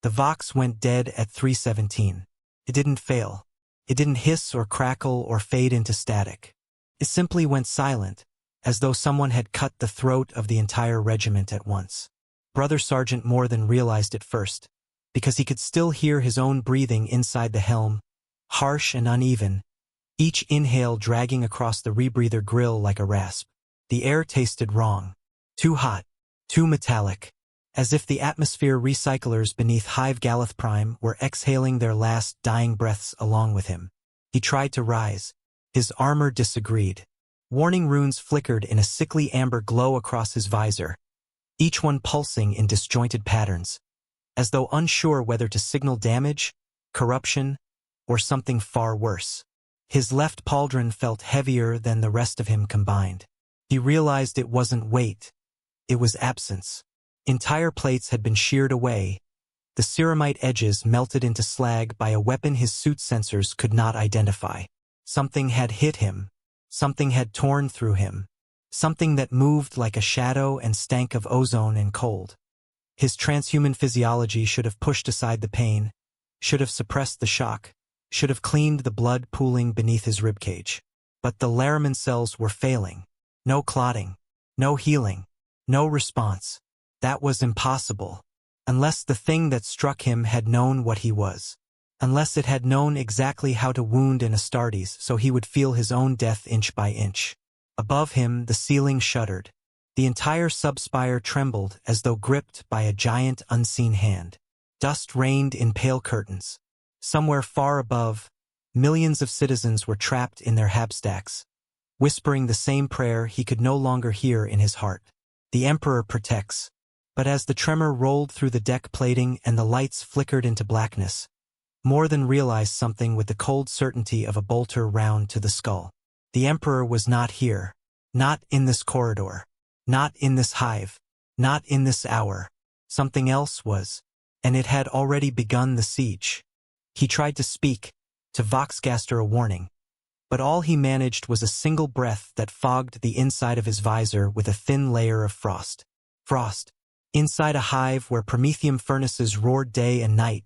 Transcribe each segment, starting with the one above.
The Vox went dead at 3:17. It didn't fail. It didn't hiss or crackle or fade into static. It simply went silent, as though someone had cut the throat of the entire regiment at once. Brother Sergeant Morthan realized it first, because he could still hear his own breathing inside the helm, harsh and uneven, each inhale dragging across the rebreather grille like a rasp. The air tasted wrong. Too hot. Too metallic. As if the atmosphere recyclers beneath Hive Galeth Prime were exhaling their last dying breaths along with him. He tried to rise. His armor disagreed. Warning runes flickered in a sickly amber glow across his visor, each one pulsing in disjointed patterns, as though unsure whether to signal damage, corruption, or something far worse. His left pauldron felt heavier than the rest of him combined. He realized it wasn't weight, it was absence. Entire plates had been sheared away, the ceramite edges melted into slag by a weapon his suit sensors could not identify. Something had hit him. Something had torn through him. Something that moved like a shadow and stank of ozone and cold. His transhuman physiology should have pushed aside the pain, should have suppressed the shock, should have cleaned the blood pooling beneath his ribcage. But the Laraman cells were failing. No clotting. No healing. No response. That was impossible. Unless the thing that struck him had known what he was. Unless it had known exactly how to wound an Astartes so he would feel his own death inch by inch. Above him, the ceiling shuddered. The entire subspire trembled as though gripped by a giant unseen hand. Dust rained in pale curtains. Somewhere far above, millions of citizens were trapped in their habstacks, whispering the same prayer he could no longer hear in his heart. The Emperor protects. But as the tremor rolled through the deck plating and the lights flickered into blackness, Morthan realized something with the cold certainty of a bolter round to the skull. The Emperor was not here. Not in this corridor. Not in this hive. Not in this hour. Something else was, and it had already begun the siege. He tried to speak, to voxgaster a warning, but all he managed was a single breath that fogged the inside of his visor with a thin layer of frost. Frost. Inside a hive where promethium furnaces roared day and night,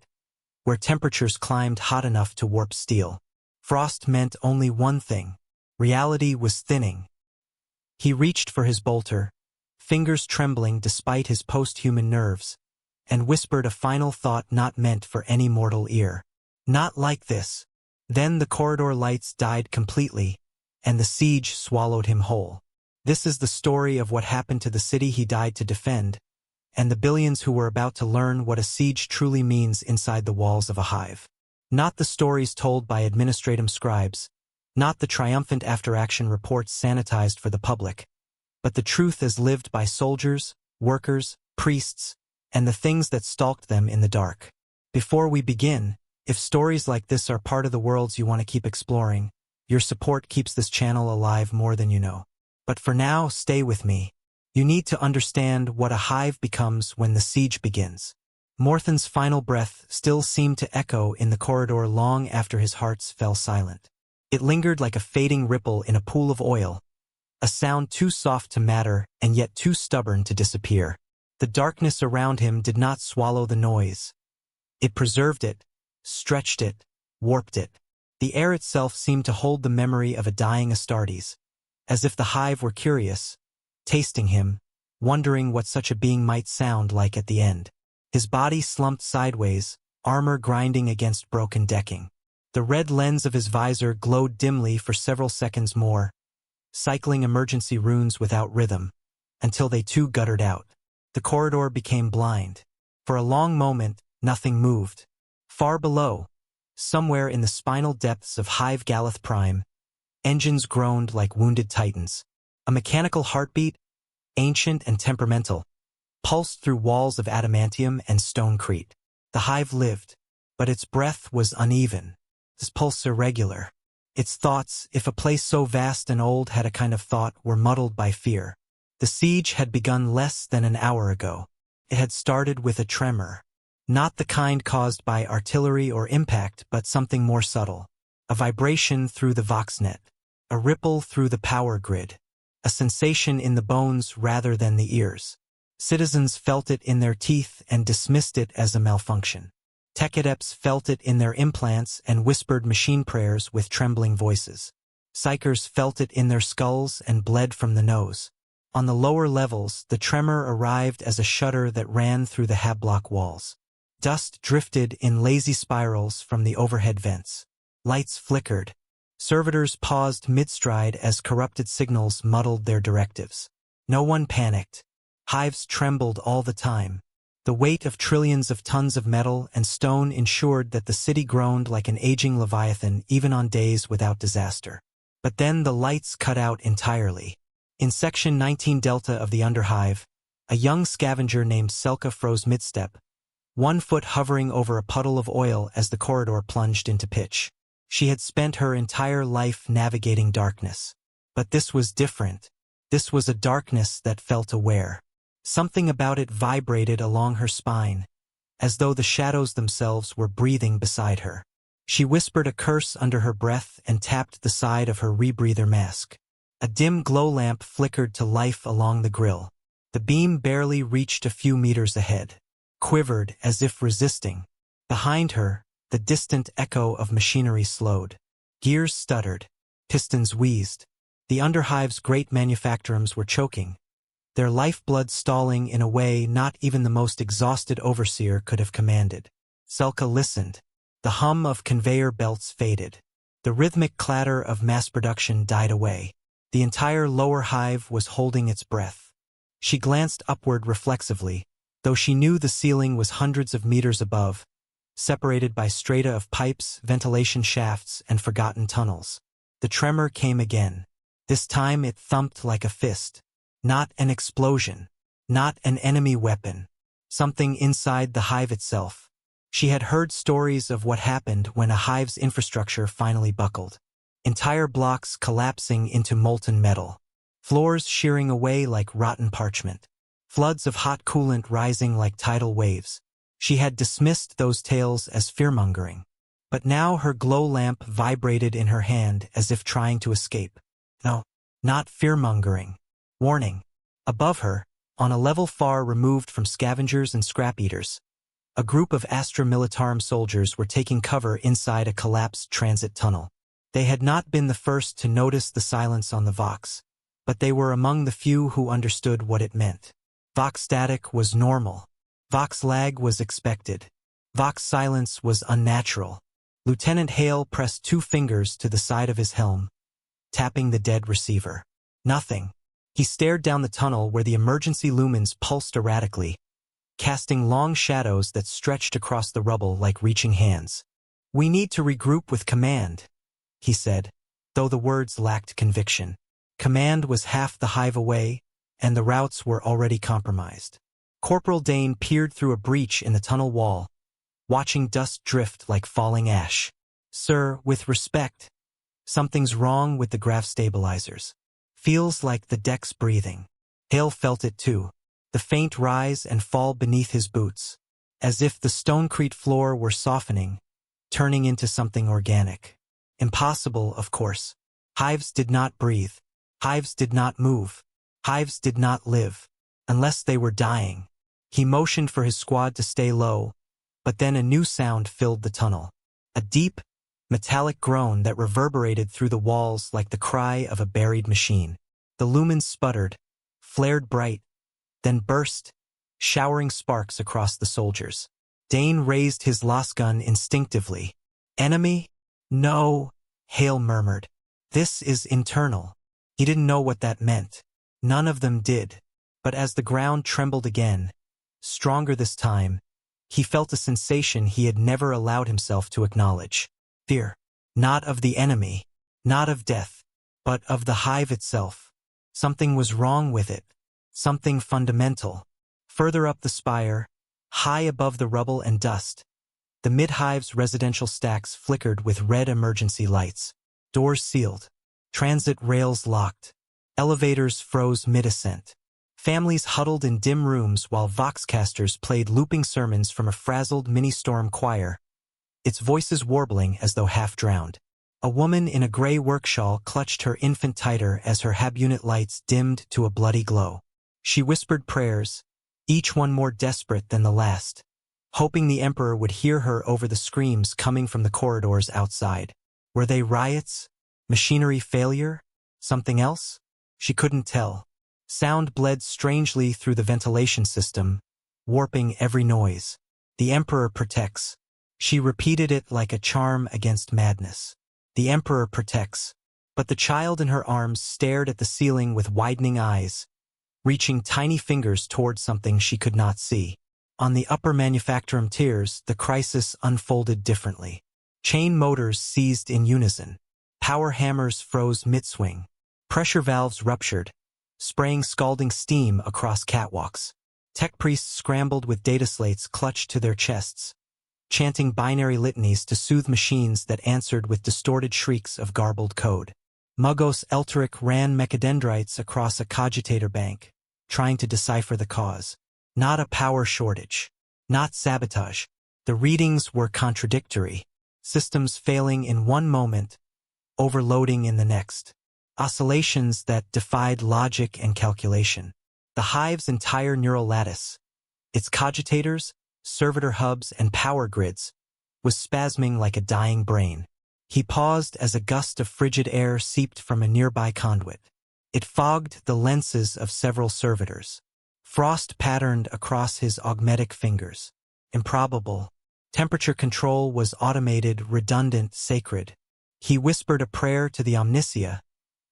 where temperatures climbed hot enough to warp steel. Frost meant only one thing. Reality was thinning. He reached for his bolter, fingers trembling despite his post-human nerves, and whispered a final thought not meant for any mortal ear. Not like this. Then the corridor lights died completely, and the siege swallowed him whole. This is the story of what happened to the city he died to defend, and the billions who were about to learn what a siege truly means inside the walls of a hive. Not the stories told by administratum scribes, not the triumphant after-action reports sanitized for the public, but the truth as lived by soldiers, workers, priests, and the things that stalked them in the dark. Before we begin, if stories like this are part of the worlds you want to keep exploring, your support keeps this channel alive more than you know. But for now, stay with me. You need to understand what a hive becomes when the siege begins. Morthan's final breath still seemed to echo in the corridor long after his hearts fell silent. It lingered like a fading ripple in a pool of oil, a sound too soft to matter and yet too stubborn to disappear. The darkness around him did not swallow the noise. It preserved it, stretched it, warped it. The air itself seemed to hold the memory of a dying Astartes, as if the hive were curious, tasting him, wondering what such a being might sound like at the end. His body slumped sideways, armor grinding against broken decking. The red lens of his visor glowed dimly for several seconds more, cycling emergency runes without rhythm, until they too guttered out. The corridor became blind. For a long moment, nothing moved. Far below, somewhere in the spinal depths of Hive Galeth Prime, engines groaned like wounded titans. A mechanical heartbeat, ancient and temperamental, pulsed through walls of adamantium and stonecrete. The hive lived, but its breath was uneven, its pulse irregular. Its thoughts, if a place so vast and old had a kind of thought, were muddled by fear. The siege had begun less than an hour ago. It had started with a tremor. Not the kind caused by artillery or impact, but something more subtle. A vibration through the voxnet. A ripple through the power grid. A sensation in the bones rather than the ears. Citizens felt it in their teeth and dismissed it as a malfunction. Tech adepts felt it in their implants and whispered machine prayers with trembling voices. Psychers felt it in their skulls and bled from the nose. On the lower levels, the tremor arrived as a shudder that ran through the hab-block walls. Dust drifted in lazy spirals from the overhead vents. Lights flickered. Servitors paused mid-stride as corrupted signals muddled their directives. No one panicked. Hives trembled all the time. The weight of trillions of tons of metal and stone ensured that the city groaned like an aging leviathan even on days without disaster. But then the lights cut out entirely. In Section 19 Delta of the Underhive, a young scavenger named Selka froze mid-step, 1 foot hovering over a puddle of oil as the corridor plunged into pitch. She had spent her entire life navigating darkness. But this was different. This was a darkness that felt aware. Something about it vibrated along her spine, as though the shadows themselves were breathing beside her. She whispered a curse under her breath and tapped the side of her rebreather mask. A dim glow lamp flickered to life along the grille. The beam barely reached a few meters ahead, quivered as if resisting. Behind her, the distant echo of machinery slowed. Gears stuttered. Pistons wheezed. The Underhive's great manufactorums were choking, their lifeblood stalling in a way not even the most exhausted overseer could have commanded. Selka listened. The hum of conveyor belts faded. The rhythmic clatter of mass production died away. The entire lower hive was holding its breath. She glanced upward reflexively, though she knew the ceiling was hundreds of meters above, separated by strata of pipes, ventilation shafts, and forgotten tunnels. The tremor came again. This time it thumped like a fist. Not an explosion. Not an enemy weapon. Something inside the hive itself. She had heard stories of what happened when a hive's infrastructure finally buckled. Entire blocks collapsing into molten metal. Floors shearing away like rotten parchment. Floods of hot coolant rising like tidal waves. She had dismissed those tales as fearmongering. But now her glow lamp vibrated in her hand as if trying to escape. No, not fearmongering. Warning. Above her, on a level far removed from scavengers and scrap-eaters, a group of Astra Militarum soldiers were taking cover inside a collapsed transit tunnel. They had not been the first to notice the silence on the Vox, but they were among the few who understood what it meant. Vox static was normal. Vox lag was expected. Vox silence was unnatural. Lieutenant Hale pressed 2 fingers to the side of his helm, tapping the dead receiver. Nothing. He stared down the tunnel where the emergency lumens pulsed erratically, casting long shadows that stretched across the rubble like reaching hands. "We need to regroup with command," he said, though the words lacked conviction. Command was half the hive away, and the routes were already compromised. Corporal Dane peered through a breach in the tunnel wall, watching dust drift like falling ash. "Sir, with respect, something's wrong with the grav stabilizers. Feels like the deck's breathing." Hale felt it too, the faint rise and fall beneath his boots, as if the stonecrete floor were softening, turning into something organic. Impossible, of course. Hives did not breathe. Hives did not move. Hives did not live, unless they were dying. He motioned for his squad to stay low, but then a new sound filled the tunnel. A deep, metallic groan that reverberated through the walls like the cry of a buried machine. The lumens sputtered, flared bright, then burst, showering sparks across the soldiers. Dane raised his lasgun instinctively. "Enemy? No," Hale murmured. "This is internal." He didn't know what that meant. None of them did. But as the ground trembled again, stronger this time, he felt a sensation he had never allowed himself to acknowledge. Fear. Not of the enemy, not of death, but of the hive itself. Something was wrong with it. Something fundamental. Further up the spire, high above the rubble and dust, the mid-hive's residential stacks flickered with red emergency lights. Doors sealed. Transit rails locked. Elevators froze mid-ascent. Families huddled in dim rooms while voxcasters played looping sermons from a frazzled mini-storm choir, its voices warbling as though half-drowned. A woman in a gray work shawl clutched her infant tighter as her hab unit lights dimmed to a bloody glow. She whispered prayers, each one more desperate than the last, hoping the Emperor would hear her over the screams coming from the corridors outside. Were they riots? Machinery failure? Something else? She couldn't tell. Sound bled strangely through the ventilation system, warping every noise. The Emperor protects. She repeated it like a charm against madness. The Emperor protects. But the child in her arms stared at the ceiling with widening eyes, reaching tiny fingers toward something she could not see. On the upper manufacturum tiers, the crisis unfolded differently. Chain motors seized in unison. Power hammers froze mid-swing. Pressure valves ruptured, spraying scalding steam across catwalks. Tech priests scrambled with data slates clutched to their chests, chanting binary litanies to soothe machines that answered with distorted shrieks of garbled code. Muggos Elteric ran mechadendrites across a cogitator bank, trying to decipher the cause. Not a power shortage. Not sabotage. The readings were contradictory. Systems failing in one moment, overloading in the next. Oscillations that defied logic and calculation. The Hive's entire neural lattice, its cogitators, servitor hubs, and power grids, was spasming like a dying brain. He paused as a gust of frigid air seeped from a nearby conduit. It fogged the lenses of several servitors. Frost patterned across his augmetic fingers. Improbable. Temperature control was automated, redundant, sacred. He whispered a prayer to the Omnisia,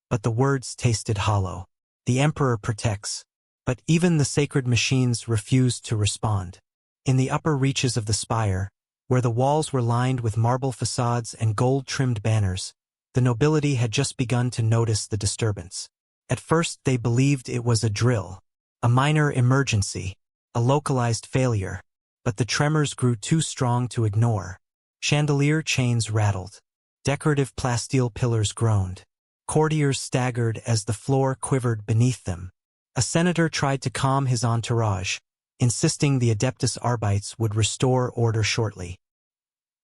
but the words tasted hollow. The Emperor protects, but even the sacred machines refused to respond. In the upper reaches of the spire, where the walls were lined with marble facades and gold-trimmed banners, the nobility had just begun to notice the disturbance. At first they believed it was a drill, a minor emergency, a localized failure, but the tremors grew too strong to ignore. Chandelier chains rattled. Decorative plasteel pillars groaned. Courtiers staggered as the floor quivered beneath them. A senator tried to calm his entourage, insisting the Adeptus Arbites would restore order shortly.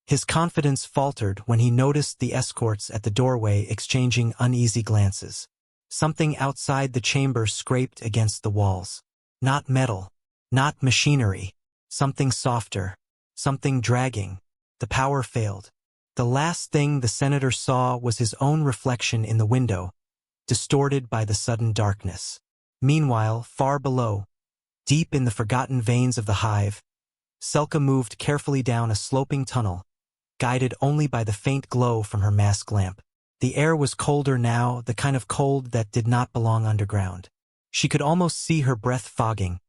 His confidence faltered when he noticed the escorts at the doorway exchanging uneasy glances. Something outside the chamber scraped against the walls. Not metal, not machinery, something softer, something dragging. The power failed. The last thing the senator saw was his own reflection in the window, distorted by the sudden darkness. Meanwhile, far below, deep in the forgotten veins of the Hive, Selka moved carefully down a sloping tunnel, guided only by the faint glow from her mask lamp. The air was colder now, the kind of cold that did not belong underground. She could almost see her breath fogging,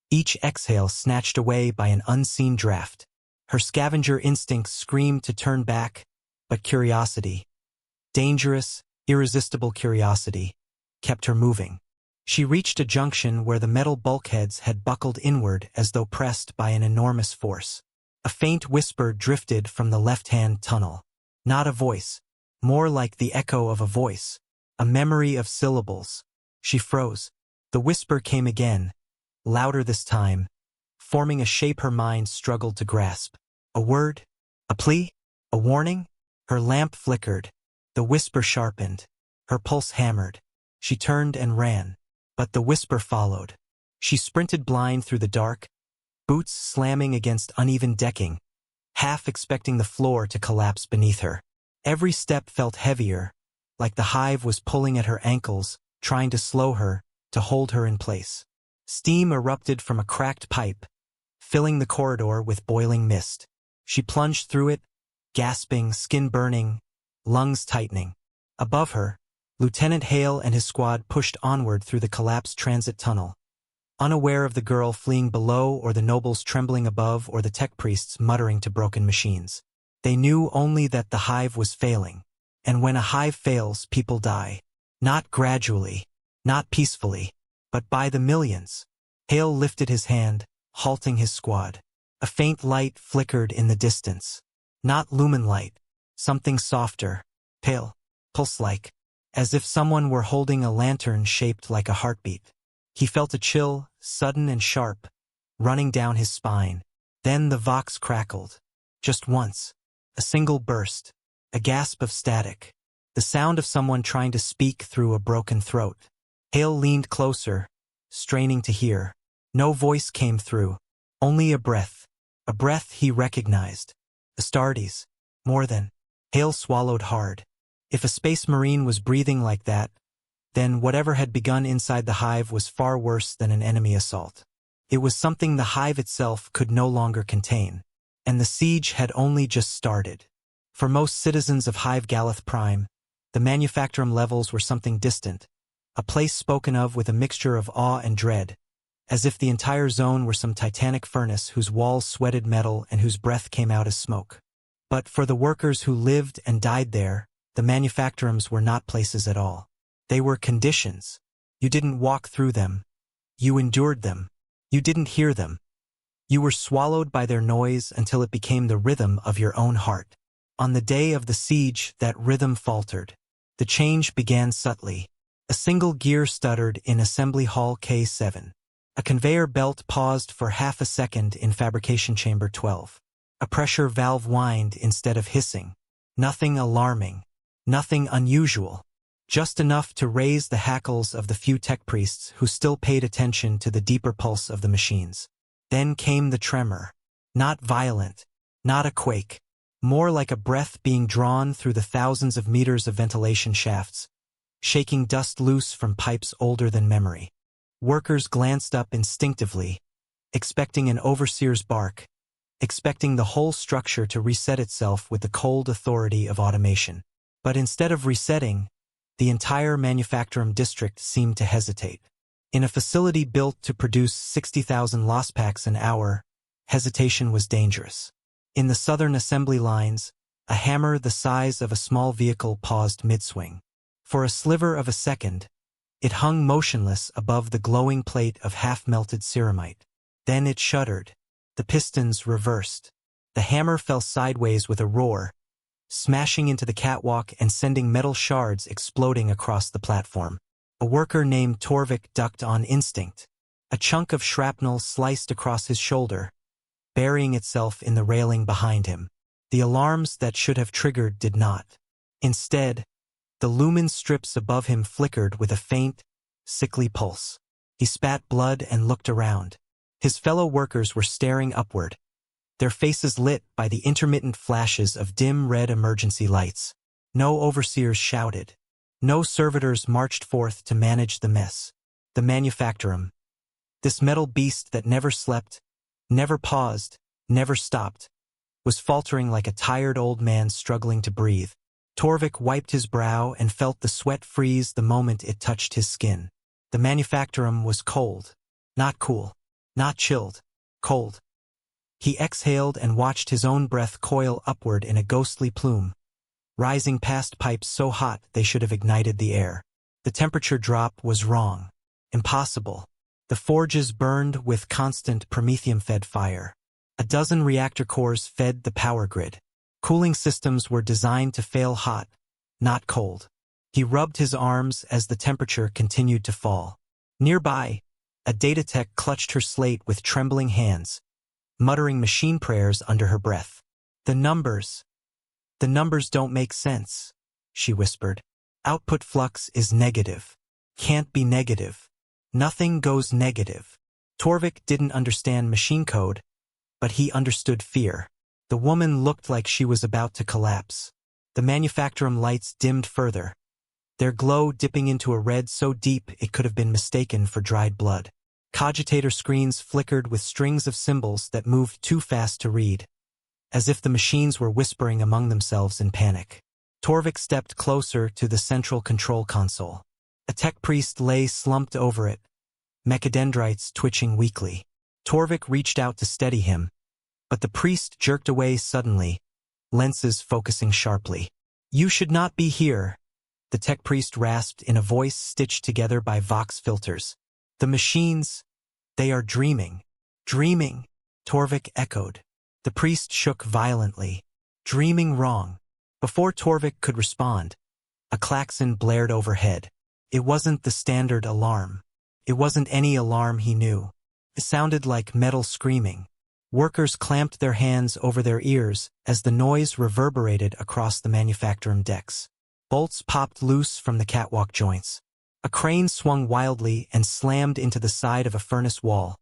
each exhale snatched away by an unseen draft. Her scavenger instincts screamed to turn back, but curiosity, dangerous, irresistible curiosity, kept her moving. She reached a junction where the metal bulkheads had buckled inward as though pressed by an enormous force. A faint whisper drifted from the left-hand tunnel. Not a voice, more like the echo of a voice, a memory of syllables. She froze. The whisper came again, louder this time, forming a shape her mind struggled to grasp. A word? A plea? A warning? Her lamp flickered. The whisper sharpened. Her pulse hammered. She turned and ran. But the whisper followed. She sprinted blind through the dark, boots slamming against uneven decking, half expecting the floor to collapse beneath her. Every step felt heavier, like the Hive was pulling at her ankles, trying to slow her, to hold her in place. Steam erupted from a cracked pipe, filling the corridor with boiling mist. She plunged through it, gasping, skin burning, lungs tightening. Above her, Lieutenant Hale and his squad pushed onward through the collapsed transit tunnel, unaware of the girl fleeing below or the nobles trembling above or the tech priests muttering to broken machines. They knew only that the Hive was failing, and when a Hive fails, people die. Not gradually, not peacefully, but by the millions. Hale lifted his hand, halting his squad. A faint light flickered in the distance. Not lumen light, something softer, pale, pulse-like, as if someone were holding a lantern shaped like a heartbeat. He felt a chill, sudden and sharp, running down his spine. Then the vox crackled. Just once. A single burst. A gasp of static. The sound of someone trying to speak through a broken throat. Hale leaned closer, straining to hear. No voice came through. Only a breath. A breath he recognized. Astartes. Morthan. Hale swallowed hard. If a space marine was breathing like that, then whatever had begun inside the hive was far worse than an enemy assault. It was something the hive itself could no longer contain. And the siege had only just started. For most citizens of Hive Galeth Prime, the manufactorum levels were something distant, a place spoken of with a mixture of awe and dread, as if the entire zone were some titanic furnace whose walls sweated metal and whose breath came out as smoke. But for the workers who lived and died there, the manufactorums were not places at all. They were conditions. You didn't walk through them. You endured them. You didn't hear them. You were swallowed by their noise until it became the rhythm of your own heart. On the day of the siege, that rhythm faltered. The change began subtly. A single gear stuttered in Assembly Hall K7. A conveyor belt paused for half a second in Fabrication Chamber 12. A pressure valve whined instead of hissing. Nothing alarming. Nothing unusual. Just enough to raise the hackles of the few tech priests who still paid attention to the deeper pulse of the machines. Then came the tremor. Not violent. Not a quake. More like a breath being drawn through the thousands of meters of ventilation shafts, shaking dust loose from pipes older than memory. Workers glanced up instinctively, expecting an overseer's bark, expecting the whole structure to reset itself with the cold authority of automation. But instead of resetting, the entire manufacturing district seemed to hesitate. In a facility built to produce 60,000 loss packs an hour, hesitation was dangerous. In the southern assembly lines, a hammer the size of a small vehicle paused mid-swing. For a sliver of a second, it hung motionless above the glowing plate of half-melted ceramite. Then it shuddered. The pistons reversed. The hammer fell sideways with a roar, smashing into the catwalk and sending metal shards exploding across the platform. A worker named Torvik ducked on instinct. A chunk of shrapnel sliced across his shoulder, burying itself in the railing behind him. The alarms that should have triggered did not. Instead, the lumen strips above him flickered with a faint, sickly pulse. He spat blood and looked around. His fellow workers were staring upward, their faces lit by the intermittent flashes of dim red emergency lights. No overseers shouted. No servitors marched forth to manage the mess. The manufactorum, this metal beast that never slept, never paused, never stopped, was faltering like a tired old man struggling to breathe. Torvik wiped his brow and felt the sweat freeze the moment it touched his skin. The manufactorum was cold. Not cool. Not chilled. Cold. He exhaled and watched his own breath coil upward in a ghostly plume, rising past pipes so hot they should have ignited the air. The temperature drop was wrong. Impossible. The forges burned with constant promethium-fed fire. A dozen reactor cores fed the power grid. Cooling systems were designed to fail hot, not cold. He rubbed his arms as the temperature continued to fall. Nearby, a data tech clutched her slate with trembling hands, muttering machine prayers under her breath. The numbers don't make sense, she whispered. Output flux is negative. Can't be negative. Nothing goes negative. Torvik didn't understand machine code, but he understood fear. The woman looked like she was about to collapse. The manufactorum lights dimmed further, their glow dipping into a red so deep it could have been mistaken for dried blood. Cogitator screens flickered with strings of symbols that moved too fast to read, as if the machines were whispering among themselves in panic. Torvik stepped closer to the central control console. A tech priest lay slumped over it, mechadendrites twitching weakly. Torvik reached out to steady him, but the priest jerked away suddenly, lenses focusing sharply. You should not be here, the tech priest rasped in a voice stitched together by Vox filters. The machines, they are dreaming. Dreaming, Torvik echoed. The priest shook violently. Dreaming wrong. Before Torvik could respond, a klaxon blared overhead. It wasn't the standard alarm. It wasn't any alarm he knew. It sounded like metal screaming. Workers clamped their hands over their ears as the noise reverberated across the manufacturing decks. Bolts popped loose from the catwalk joints. A crane swung wildly and slammed into the side of a furnace wall,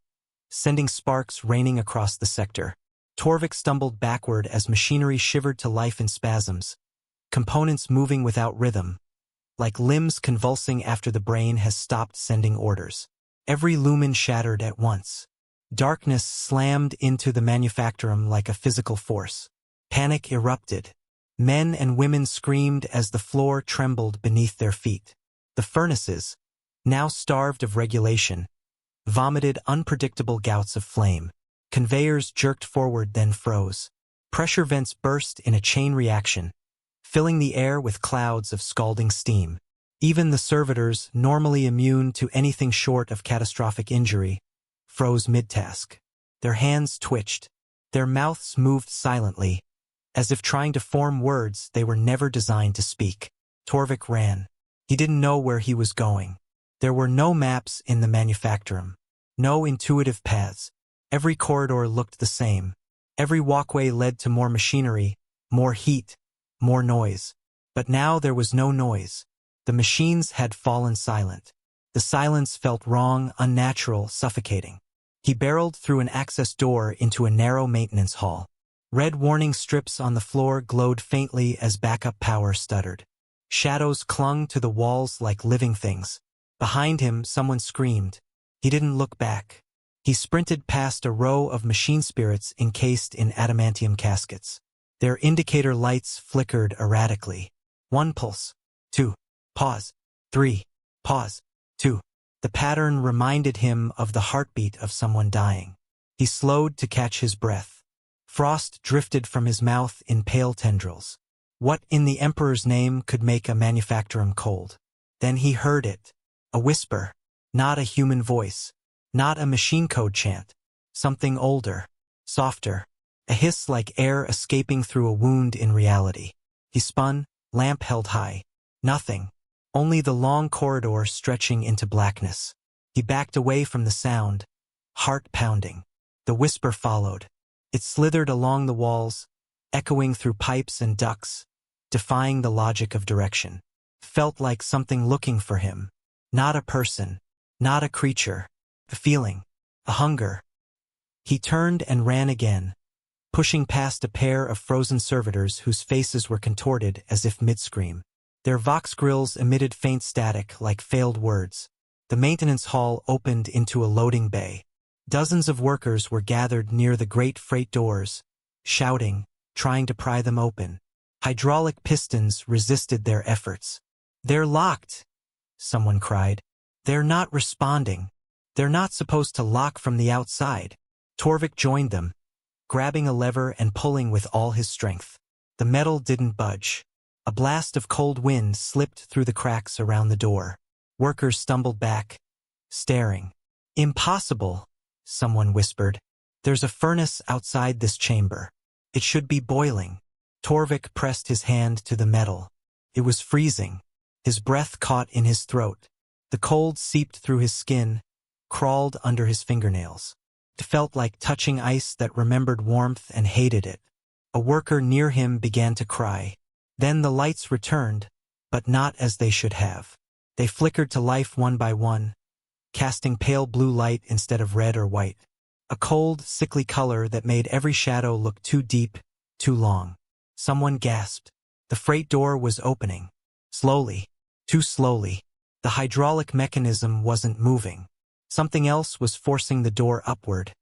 sending sparks raining across the sector. Torvik stumbled backward as machinery shivered to life in spasms, components moving without rhythm, like limbs convulsing after the brain has stopped sending orders. Every lumen shattered at once. Darkness slammed into the manufactorum like a physical force. Panic erupted. Men and women screamed as the floor trembled beneath their feet. The furnaces, now starved of regulation, vomited unpredictable gouts of flame. Conveyors jerked forward then froze. Pressure vents burst in a chain reaction, filling the air with clouds of scalding steam. Even the servitors, normally immune to anything short of catastrophic injury, froze mid-task. Their hands twitched. Their mouths moved silently, as if trying to form words they were never designed to speak. Torvik ran. He didn't know where he was going. There were no maps in the manufactorum, no intuitive paths. Every corridor looked the same. Every walkway led to more machinery, more heat, more noise. But now there was no noise. The machines had fallen silent. The silence felt wrong, unnatural, suffocating. He barreled through an access door into a narrow maintenance hall. Red warning strips on the floor glowed faintly as backup power stuttered. Shadows clung to the walls like living things. Behind him, someone screamed. He didn't look back. He sprinted past a row of machine spirits encased in adamantium caskets. Their indicator lights flickered erratically. 1 pulse. 2. Pause. 3. Pause. 2. The pattern reminded him of the heartbeat of someone dying. He slowed to catch his breath. Frost drifted from his mouth in pale tendrils. What in the Emperor's name could make a manufactorum cold? Then he heard it. A whisper. Not a human voice. Not a machine code chant. Something older. Softer. A hiss like air escaping through a wound in reality. He spun, lamp held high. Nothing. Only the long corridor stretching into blackness. He backed away from the sound, heart pounding. The whisper followed. It slithered along the walls, echoing through pipes and ducts, defying the logic of direction. Felt like something looking for him. Not a person. Not a creature. A feeling. A hunger. He turned and ran again, pushing past a pair of frozen servitors whose faces were contorted as if mid-scream. Their vox grilles emitted faint static like failed words. The maintenance hall opened into a loading bay. Dozens of workers were gathered near the great freight doors, shouting, trying to pry them open. Hydraulic pistons resisted their efforts. "They're locked," someone cried. "They're not responding. They're not supposed to lock from the outside." Torvik joined them, grabbing a lever and pulling with all his strength. The metal didn't budge. A blast of cold wind slipped through the cracks around the door. Workers stumbled back, staring. "Impossible," someone whispered. "There's a furnace outside this chamber. It should be boiling." Torvik pressed his hand to the metal. It was freezing. His breath caught in his throat. The cold seeped through his skin, crawled under his fingernails. It felt like touching ice that remembered warmth and hated it. A worker near him began to cry. Then the lights returned, but not as they should have. They flickered to life one by one, casting pale blue light instead of red or white. A cold, sickly color that made every shadow look too deep, too long. Someone gasped. The freight door was opening. Slowly. Too slowly. The hydraulic mechanism wasn't moving. Something else was forcing the door upward,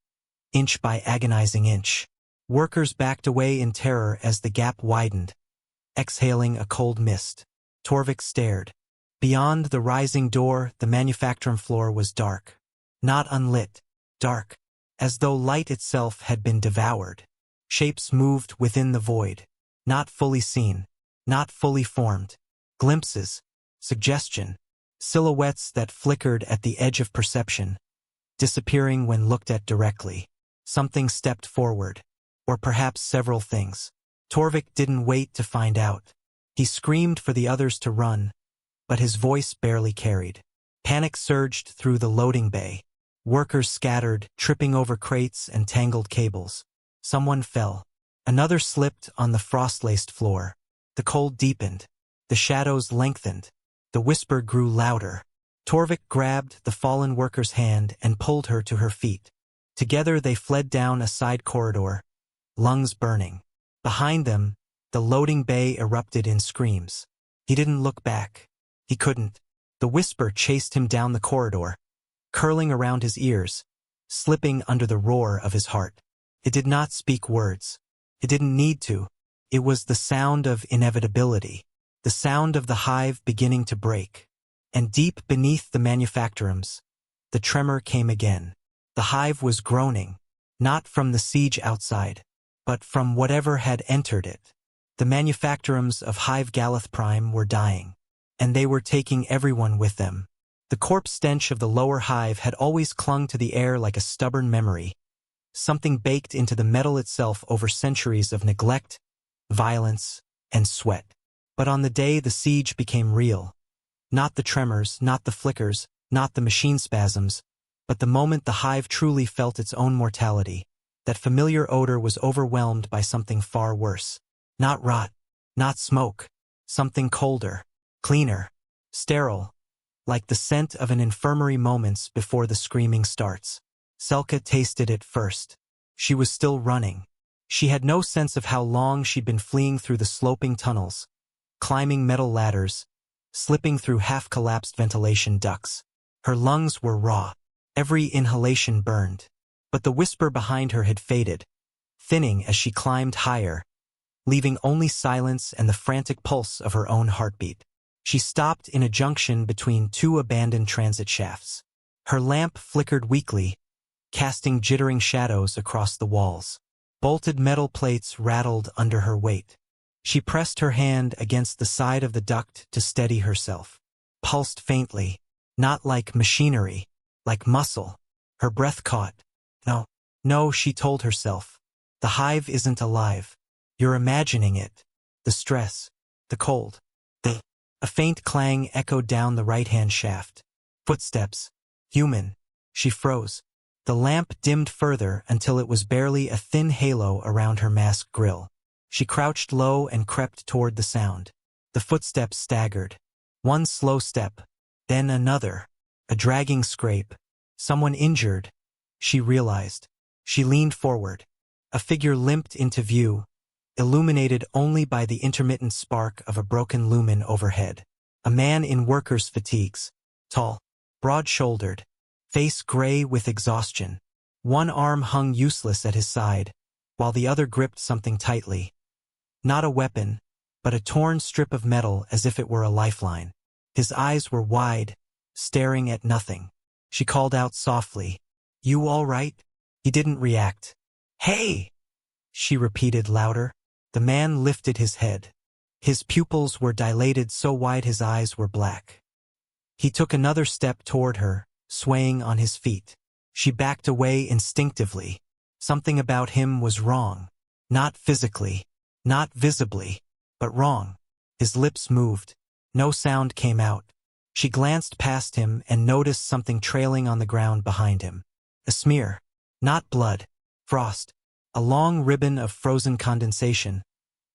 inch by agonizing inch. Workers backed away in terror as the gap widened, exhaling a cold mist. Torvik stared. Beyond the rising door, the manufacturing floor was dark. Not unlit. Dark. As though light itself had been devoured. Shapes moved within the void. Not fully seen. Not fully formed. Glimpses. Suggestion. Silhouettes that flickered at the edge of perception, disappearing when looked at directly. Something stepped forward. Or perhaps several things. Torvik didn't wait to find out. He screamed for the others to run, but his voice barely carried. Panic surged through the loading bay. Workers scattered, tripping over crates and tangled cables. Someone fell. Another slipped on the frost-laced floor. The cold deepened. The shadows lengthened. The whisper grew louder. Torvik grabbed the fallen worker's hand and pulled her to her feet. Together they fled down a side corridor, lungs burning. Behind them, the loading bay erupted in screams. He didn't look back. He couldn't. The whisper chased him down the corridor, curling around his ears, slipping under the roar of his heart. It did not speak words. It didn't need to. It was the sound of inevitability, the sound of the hive beginning to break. And deep beneath the manufactorums, the tremor came again. The hive was groaning, not from the siege outside, but from whatever had entered it. The manufactorums of Hive Galeth Prime were dying, and they were taking everyone with them. The corpse stench of the lower hive had always clung to the air like a stubborn memory, something baked into the metal itself over centuries of neglect, violence, and sweat. But on the day the siege became real, not the tremors, not the flickers, not the machine spasms, but the moment the hive truly felt its own mortality, that familiar odor was overwhelmed by something far worse. Not rot, not smoke, something colder, cleaner, sterile, like the scent of an infirmary moments before the screaming starts. Selka tasted it first. She was still running. She had no sense of how long she'd been fleeing through the sloping tunnels, climbing metal ladders, slipping through half-collapsed ventilation ducts. Her lungs were raw. Every inhalation burned. But the whisper behind her had faded, thinning as she climbed higher, leaving only silence and the frantic pulse of her own heartbeat. She stopped in a junction between two abandoned transit shafts. Her lamp flickered weakly, casting jittering shadows across the walls. Bolted metal plates rattled under her weight. She pressed her hand against the side of the duct to steady herself. Pulsed faintly, not like machinery, like muscle. Her breath caught. No, she told herself. The hive isn't alive. You're imagining it. The stress, the cold. A faint clang echoed down the right-hand shaft. Footsteps. Human. She froze. The lamp dimmed further until it was barely a thin halo around her masked grille. She crouched low and crept toward the sound. The footsteps staggered. One slow step, then another. A dragging scrape. Someone injured. She realized. She leaned forward. A figure limped into view, illuminated only by the intermittent spark of a broken lumen overhead. A man in worker's fatigues. Tall, broad-shouldered, face gray with exhaustion. One arm hung useless at his side, while the other gripped something tightly. Not a weapon, but a torn strip of metal as if it were a lifeline. His eyes were wide, staring at nothing. She called out softly, "You all right?" He didn't react. "Hey!" she repeated louder. The man lifted his head. His pupils were dilated so wide his eyes were black. He took another step toward her, swaying on his feet. She backed away instinctively. Something about him was wrong. Not physically, not visibly, but wrong. His lips moved. No sound came out. She glanced past him and noticed something trailing on the ground behind him. A smear. Not blood. Frost. A long ribbon of frozen condensation,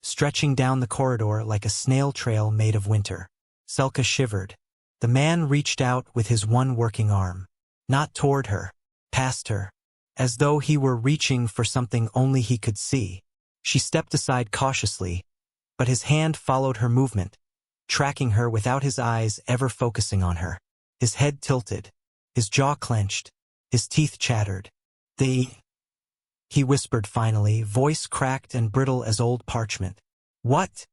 stretching down the corridor like a snail trail made of winter. Selka shivered. The man reached out with his one working arm. Not toward her. Past her. As though he were reaching for something only he could see. She stepped aside cautiously, but his hand followed her movement, tracking her without his eyes ever focusing on her. His head tilted. His jaw clenched. His teeth chattered. He whispered finally, voice cracked and brittle as old parchment. "What?"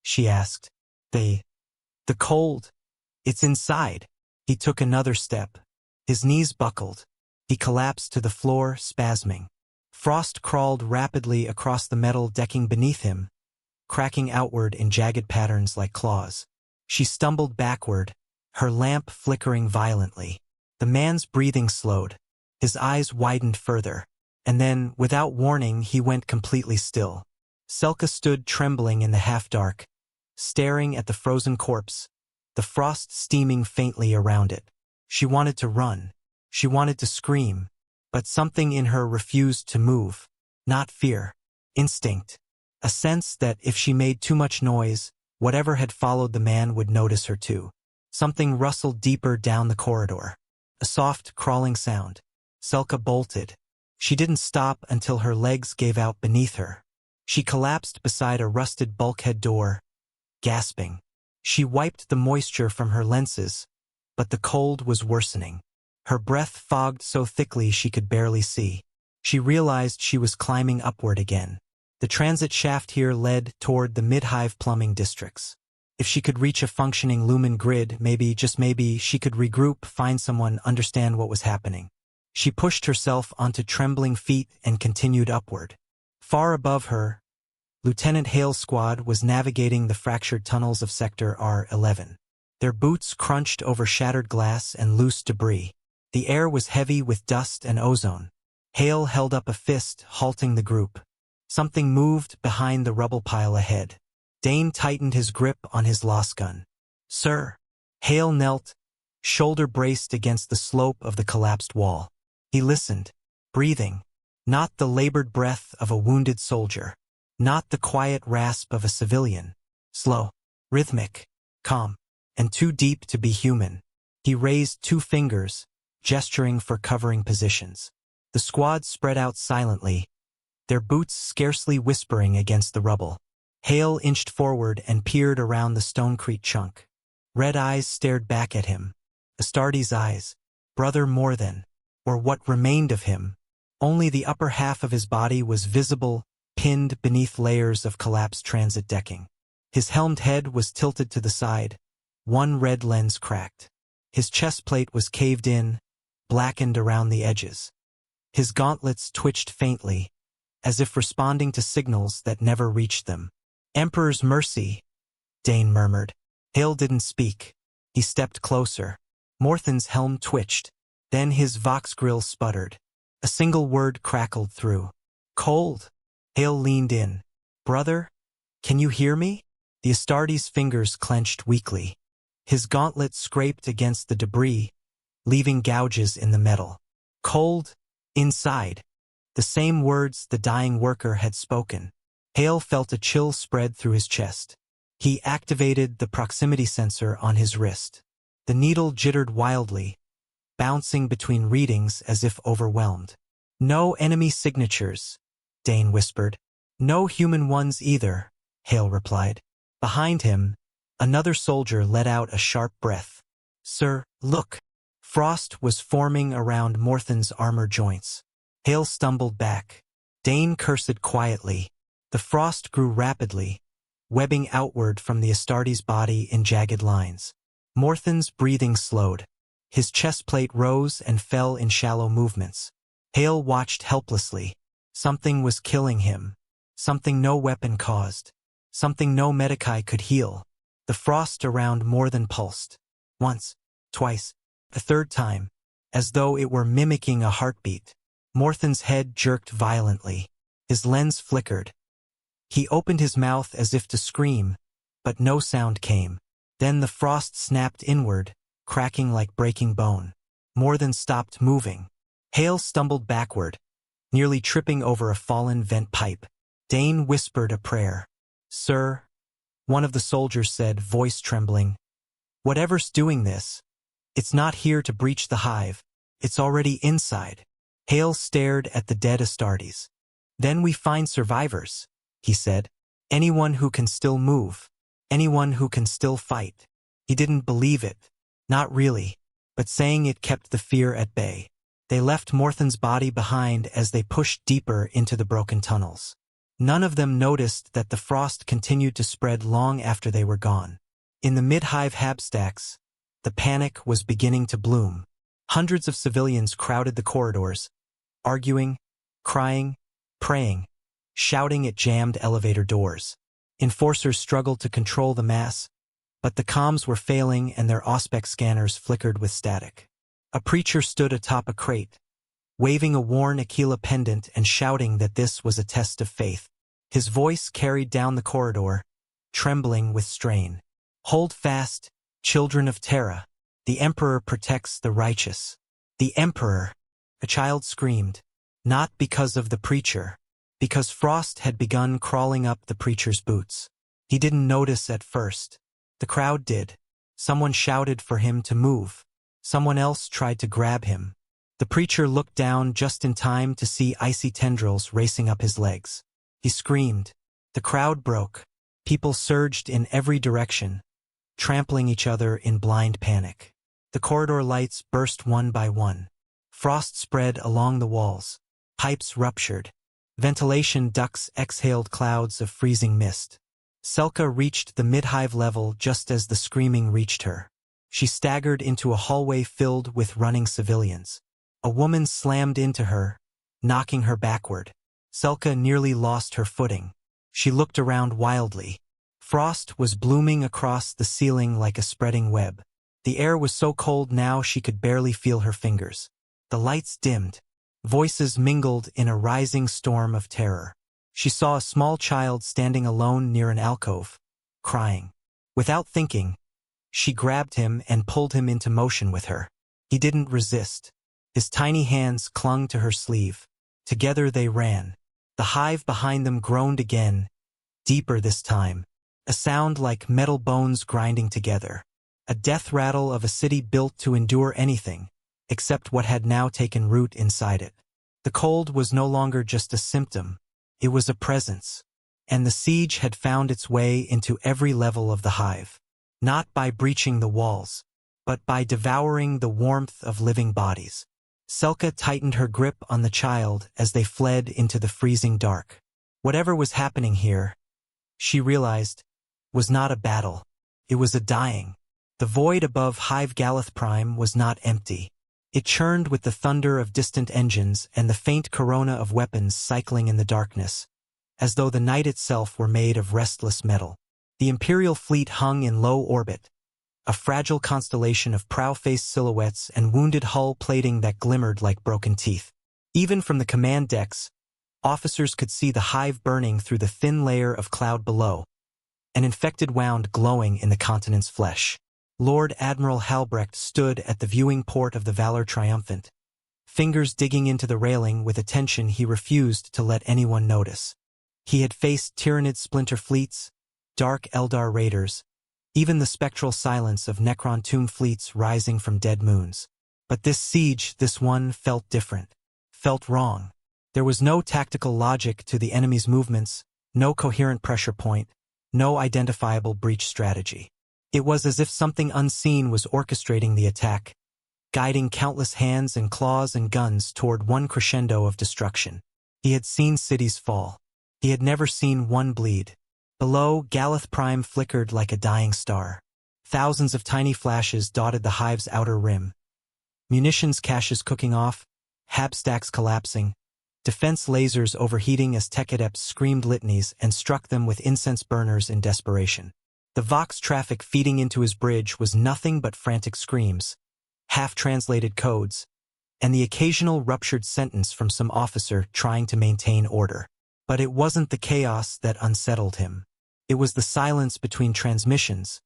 she asked. The cold. It's inside." He took another step. His knees buckled. He collapsed to the floor, spasming. Frost crawled rapidly across the metal decking beneath him, cracking outward in jagged patterns like claws. She stumbled backward, her lamp flickering violently. The man's breathing slowed. His eyes widened further. And then, without warning, he went completely still. Selka stood trembling in the half-dark, staring at the frozen corpse, the frost steaming faintly around it. She wanted to run. She wanted to scream. But something in her refused to move. Not fear. Instinct. A sense that if she made too much noise, whatever had followed the man would notice her too. Something rustled deeper down the corridor. A soft, crawling sound. Selka bolted. She didn't stop until her legs gave out beneath her. She collapsed beside a rusted bulkhead door, gasping. She wiped the moisture from her lenses, but the cold was worsening. Her breath fogged so thickly she could barely see. She realized she was climbing upward again. The transit shaft here led toward the mid-hive plumbing districts. If she could reach a functioning lumen grid, maybe, just maybe, she could regroup, find someone, understand what was happening. She pushed herself onto trembling feet and continued upward. Far above her, Lieutenant Hale's squad was navigating the fractured tunnels of Sector R11. Their boots crunched over shattered glass and loose debris. The air was heavy with dust and ozone. Hale held up a fist, halting the group. Something moved behind the rubble pile ahead. Dane tightened his grip on his lost gun. "Sir." Hale knelt, shoulder braced against the slope of the collapsed wall. He listened, breathing. Not the labored breath of a wounded soldier. Not the quiet rasp of a civilian. Slow, rhythmic, calm, and too deep to be human. He raised 2 fingers, gesturing for covering positions. The squad spread out silently, their boots scarcely whispering against the rubble. Hale inched forward and peered around the stonecrete chunk. Red eyes stared back at him. Astartes' eyes. Brother Morthan, or what remained of him. Only the upper half of his body was visible, pinned beneath layers of collapsed transit decking. His helmed head was tilted to the side, one red lens cracked. His chest plate was caved in, blackened around the edges. His gauntlets twitched faintly, as if responding to signals that never reached them. "Emperor's mercy," Dane murmured. Hale didn't speak. He stepped closer. Morthan's helm twitched. Then his vox grille sputtered. A single word crackled through. "Cold." Hale leaned in. "Brother, can you hear me?" The Astartes' fingers clenched weakly. His gauntlet scraped against the debris, leaving gouges in the metal. "Cold, inside." The same words the dying worker had spoken. Hale felt a chill spread through his chest. He activated the proximity sensor on his wrist. The needle jittered wildly, bouncing between readings as if overwhelmed. "No enemy signatures," Dane whispered. "No human ones either," Hale replied. Behind him, another soldier let out a sharp breath. "Sir, look." Frost was forming around Morthan's armor joints. Hale stumbled back. Dane cursed quietly. The frost grew rapidly, webbing outward from the Astartes' body in jagged lines. Morthan's breathing slowed. His chest plate rose and fell in shallow movements. Hale watched helplessly. Something was killing him. Something no weapon caused. Something no medici could heal. The frost around Morthan pulsed. Once, twice, a third time, as though it were mimicking a heartbeat. Morthan's head jerked violently. His lens flickered. He opened his mouth as if to scream, but no sound came. Then the frost snapped inward, cracking like breaking bone. Morthan stopped moving. Hale stumbled backward, nearly tripping over a fallen vent pipe. Dane whispered a prayer. "Sir," one of the soldiers said, voice trembling, "whatever's doing this, it's not here to breach the hive. It's already inside." Hale stared at the dead Astartes. "Then we find survivors," he said. "Anyone who can still move. Anyone who can still fight." He didn't believe it. Not really. But saying it kept the fear at bay. They left Morthan's body behind as they pushed deeper into the broken tunnels. None of them noticed that the frost continued to spread long after they were gone. In the mid-hive habstacks, the panic was beginning to bloom. Hundreds of civilians crowded the corridors, arguing, crying, praying, shouting at jammed elevator doors. Enforcers struggled to control the mass, but the comms were failing and their auspex scanners flickered with static. A preacher stood atop a crate, waving a worn Aquila pendant and shouting that this was a test of faith. His voice carried down the corridor, trembling with strain. "Hold fast, children of Terra. The Emperor protects the righteous." "The Emperor!" A child screamed. Not because of the preacher, because frost had begun crawling up the preacher's boots. He didn't notice at first. The crowd did. Someone shouted for him to move. Someone else tried to grab him. The preacher looked down just in time to see icy tendrils racing up his legs. He screamed. The crowd broke. People surged in every direction, trampling each other in blind panic. The corridor lights burst one by one. Frost spread along the walls. Pipes ruptured. Ventilation ducts exhaled clouds of freezing mist. Selka reached the mid-hive level just as the screaming reached her. She staggered into a hallway filled with running civilians. A woman slammed into her, knocking her backward. Selka nearly lost her footing. She looked around wildly. Frost was blooming across the ceiling like a spreading web. The air was so cold now she could barely feel her fingers. The lights dimmed. Voices mingled in a rising storm of terror. She saw a small child standing alone near an alcove, crying. Without thinking, she grabbed him and pulled him into motion with her. He didn't resist. His tiny hands clung to her sleeve. Together they ran. The hive behind them groaned again, deeper this time. A sound like metal bones grinding together. A death rattle of a city built to endure anything, except what had now taken root inside it. The cold was no longer just a symptom. It was a presence. And the siege had found its way into every level of the hive. Not by breaching the walls, but by devouring the warmth of living bodies. Selka tightened her grip on the child as they fled into the freezing dark. Whatever was happening here, she realized, was not a battle. It was a dying. The void above Hive Galeth Prime was not empty. It churned with the thunder of distant engines and the faint corona of weapons cycling in the darkness, as though the night itself were made of restless metal. The Imperial fleet hung in low orbit, a fragile constellation of prow-faced silhouettes and wounded hull plating that glimmered like broken teeth. Even from the command decks, officers could see the hive burning through the thin layer of cloud below, an infected wound glowing in the continent's flesh. Lord Admiral Halbrecht stood at the viewing port of the Valor Triumphant, fingers digging into the railing with a tension he refused to let anyone notice. He had faced Tyranid splinter fleets, dark Eldar raiders, even the spectral silence of Necron tomb fleets rising from dead moons. But this siege, this one, felt different, felt wrong. There was no tactical logic to the enemy's movements, no coherent pressure point, no identifiable breach strategy. It was as if something unseen was orchestrating the attack, guiding countless hands and claws and guns toward one crescendo of destruction. He had seen cities fall. He had never seen one bleed. Below, Galeth Prime flickered like a dying star. Thousands of tiny flashes dotted the hive's outer rim. Munitions caches cooking off, hab stacks collapsing, defense lasers overheating as tech adepts screamed litanies and struck them with incense burners in desperation. The Vox traffic feeding into his bridge was nothing but frantic screams, half-translated codes, and the occasional ruptured sentence from some officer trying to maintain order. But it wasn't the chaos that unsettled him. It was the silence between transmissions,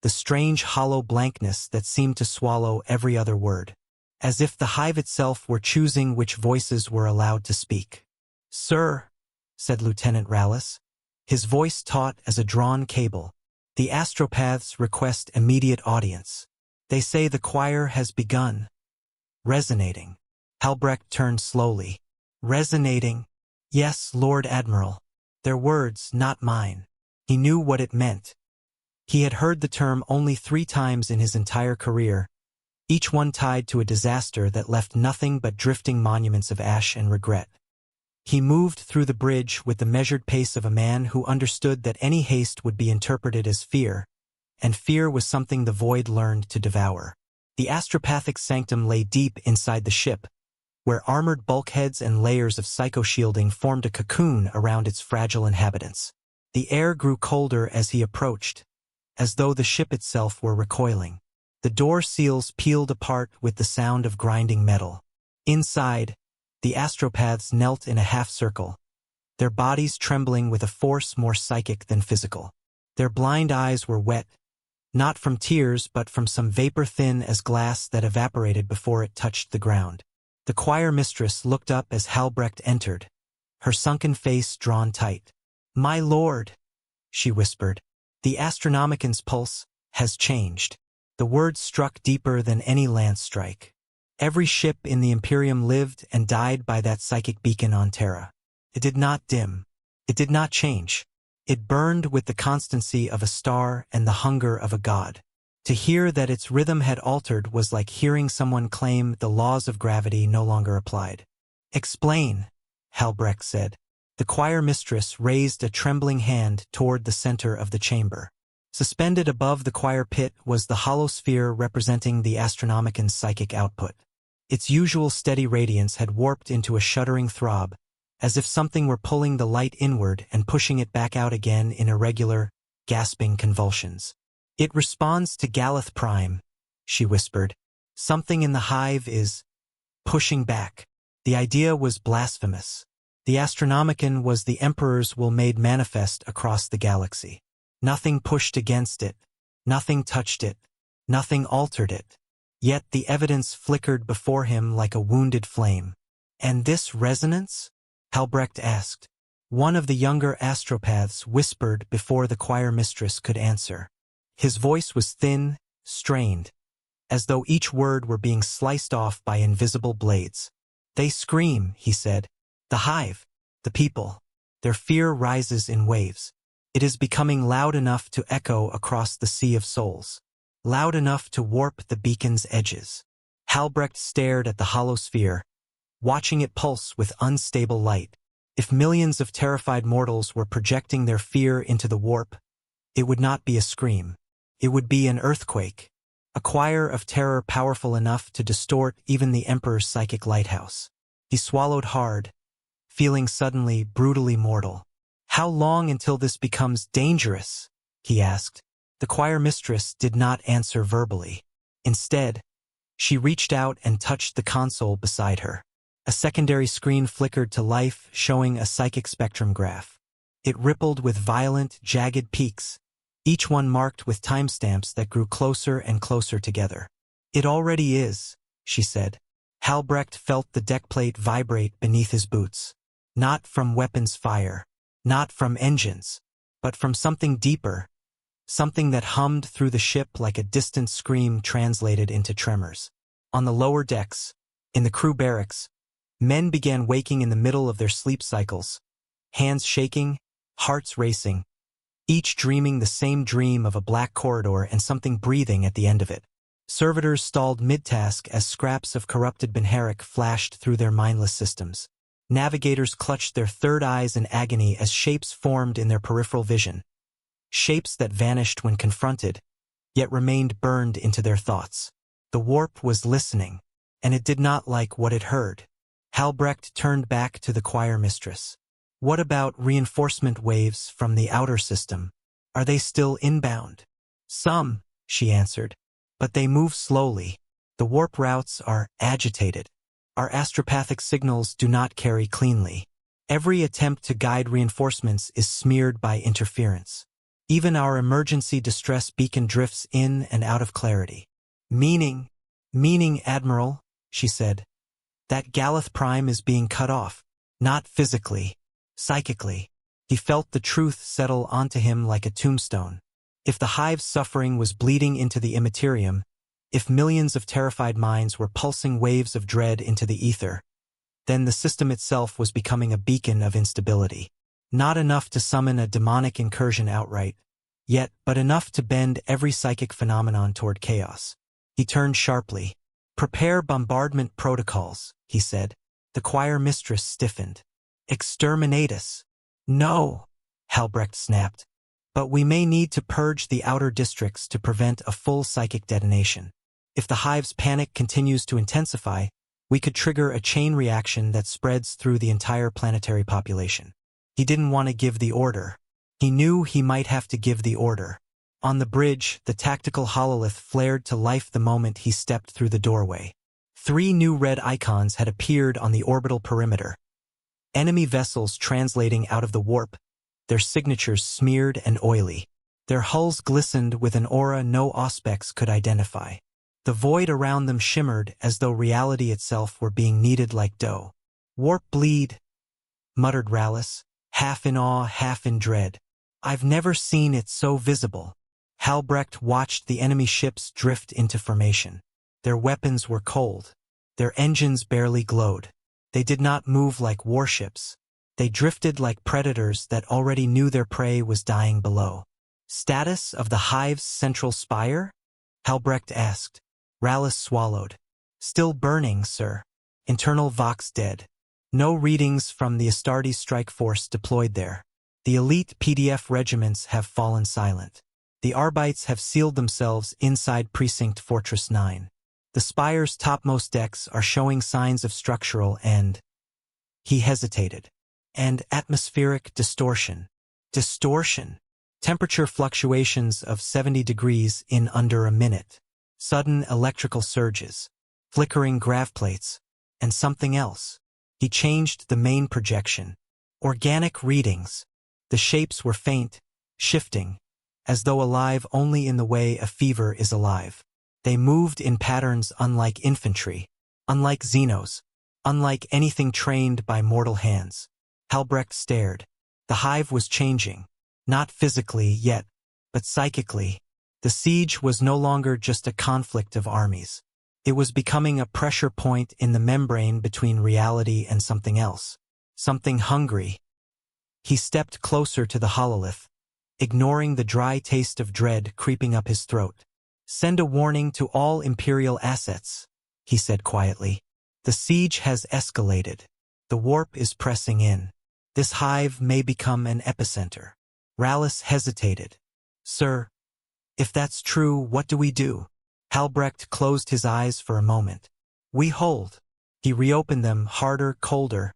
the strange hollow blankness that seemed to swallow every other word, as if the hive itself were choosing which voices were allowed to speak. "Sir," said Lieutenant Rallis, his voice taut as a drawn cable, "the astropaths request immediate audience. They say the choir has begun." Resonating. Halbrecht turned slowly. Resonating. Yes, Lord Admiral. Their words, not mine. He knew what it meant. He had heard the term only 3 times in his entire career, each one tied to a disaster that left nothing but drifting monuments of ash and regret. He moved through the bridge with the measured pace of a man who understood that any haste would be interpreted as fear, and fear was something the void learned to devour. The astropathic sanctum lay deep inside the ship, where armored bulkheads and layers of psycho-shielding formed a cocoon around its fragile inhabitants. The air grew colder as he approached, as though the ship itself were recoiling. The door seals peeled apart with the sound of grinding metal. Inside, the astropaths knelt in a half-circle, their bodies trembling with a force more psychic than physical. Their blind eyes were wet, not from tears but from some vapor thin as glass that evaporated before it touched the ground. The choir mistress looked up as Halbrecht entered, her sunken face drawn tight. "My lord," she whispered, "the Astronomican's pulse has changed." The words struck deeper than any lance strike. Every ship in the Imperium lived and died by that psychic beacon on Terra. It did not dim. It did not change. It burned with the constancy of a star and the hunger of a god. To hear that its rhythm had altered was like hearing someone claim the laws of gravity no longer applied. "Explain," Halbrecht said. The choir mistress raised a trembling hand toward the center of the chamber. Suspended above the choir pit was the hollow sphere representing the Astronomican's psychic output. Its usual steady radiance had warped into a shuddering throb, as if something were pulling the light inward and pushing it back out again in irregular, gasping convulsions. "It responds to Galeth Prime," she whispered. "Something in the hive is pushing back." The idea was blasphemous. The Astronomican was the Emperor's will made manifest across the galaxy. Nothing pushed against it, nothing touched it, nothing altered it. Yet the evidence flickered before him like a wounded flame. "And this resonance?" Halbrecht asked. One of the younger astropaths whispered before the choir mistress could answer. His voice was thin, strained, as though each word were being sliced off by invisible blades. "They scream," he said. "The hive, the people. Their fear rises in waves. It is becoming loud enough to echo across the sea of souls. Loud enough to warp the beacon's edges." Halbrecht stared at the hollow sphere, watching it pulse with unstable light. If millions of terrified mortals were projecting their fear into the warp, it would not be a scream. It would be an earthquake. A choir of terror powerful enough to distort even the Emperor's psychic lighthouse. He swallowed hard, feeling suddenly brutally mortal. "How long until this becomes dangerous?" he asked. The choir mistress did not answer verbally. Instead, she reached out and touched the console beside her. A secondary screen flickered to life, showing a psychic spectrum graph. It rippled with violent, jagged peaks, each one marked with timestamps that grew closer and closer together. "It already is," she said. Halbrecht felt the deckplate vibrate beneath his boots. Not from weapons fire, not from engines, but from something deeper, something that hummed through the ship like a distant scream translated into tremors. On the lower decks, in the crew barracks, men began waking in the middle of their sleep cycles, hands shaking, hearts racing, each dreaming the same dream of a black corridor and something breathing at the end of it. Servitors stalled mid-task as scraps of corrupted Benheric flashed through their mindless systems. Navigators clutched their third eyes in agony as shapes formed in their peripheral vision. Shapes that vanished when confronted, yet remained burned into their thoughts. The warp was listening, and it did not like what it heard. Halbrecht turned back to the choir mistress. "What about reinforcement waves from the outer system? Are they still inbound?" "Some," she answered, "but they move slowly. The warp routes are agitated. Our astropathic signals do not carry cleanly. Every attempt to guide reinforcements is smeared by interference. Even our emergency distress beacon drifts in and out of clarity." Meaning, Admiral," she said, "that Galeth Prime is being cut off, not physically, psychically." He felt the truth settle onto him like a tombstone. If the hive's suffering was bleeding into the immaterium, if millions of terrified minds were pulsing waves of dread into the ether, then the system itself was becoming a beacon of instability. Not enough to summon a demonic incursion outright, yet but enough to bend every psychic phenomenon toward chaos. He turned sharply. "Prepare bombardment protocols," he said. The choir mistress stiffened. "Exterminate us." "No," Halbrecht snapped. "But we may need to purge the outer districts to prevent a full psychic detonation. If the hive's panic continues to intensify, we could trigger a chain reaction that spreads through the entire planetary population." He didn't want to give the order. He knew he might have to give the order. On the bridge, the tactical hololith flared to life the moment he stepped through the doorway. 3 new red icons had appeared on the orbital perimeter. Enemy vessels translating out of the warp, their signatures smeared and oily. Their hulls glistened with an aura no auspex could identify. The void around them shimmered as though reality itself were being kneaded like dough. "Warp bleed," muttered Rallis, half in awe, half in dread. "I've never seen it so visible." Halbrecht watched the enemy ships drift into formation. Their weapons were cold. Their engines barely glowed. They did not move like warships. They drifted like predators that already knew their prey was dying below. Status of the Hive's central spire? Halbrecht asked. Rallis swallowed. Still burning, sir. Internal Vox dead. No readings from the Astartes strike force deployed there. The elite PDF regiments have fallen silent. The Arbites have sealed themselves inside Precinct Fortress 9. The spire's topmost decks are showing signs of structural and... He hesitated. And atmospheric distortion. Distortion. Temperature fluctuations of 70 degrees in under a minute. Sudden electrical surges. Flickering grav plates. And something else. He changed the main projection. Organic readings. The shapes were faint, shifting, as though alive only in the way a fever is alive. They moved in patterns unlike infantry, unlike Xenos, unlike anything trained by mortal hands. Halbrecht stared. The Hive was changing, not physically yet, but psychically. The siege was no longer just a conflict of armies. It was becoming a pressure point in the membrane between reality and something else. Something hungry. He stepped closer to the hololith, ignoring the dry taste of dread creeping up his throat. Send a warning to all Imperial assets, he said quietly. The siege has escalated. The warp is pressing in. This Hive may become an epicenter. Rallis hesitated. Sir, if that's true, what do we do? Halbrecht closed his eyes for a moment. We hold. He reopened them, harder, colder,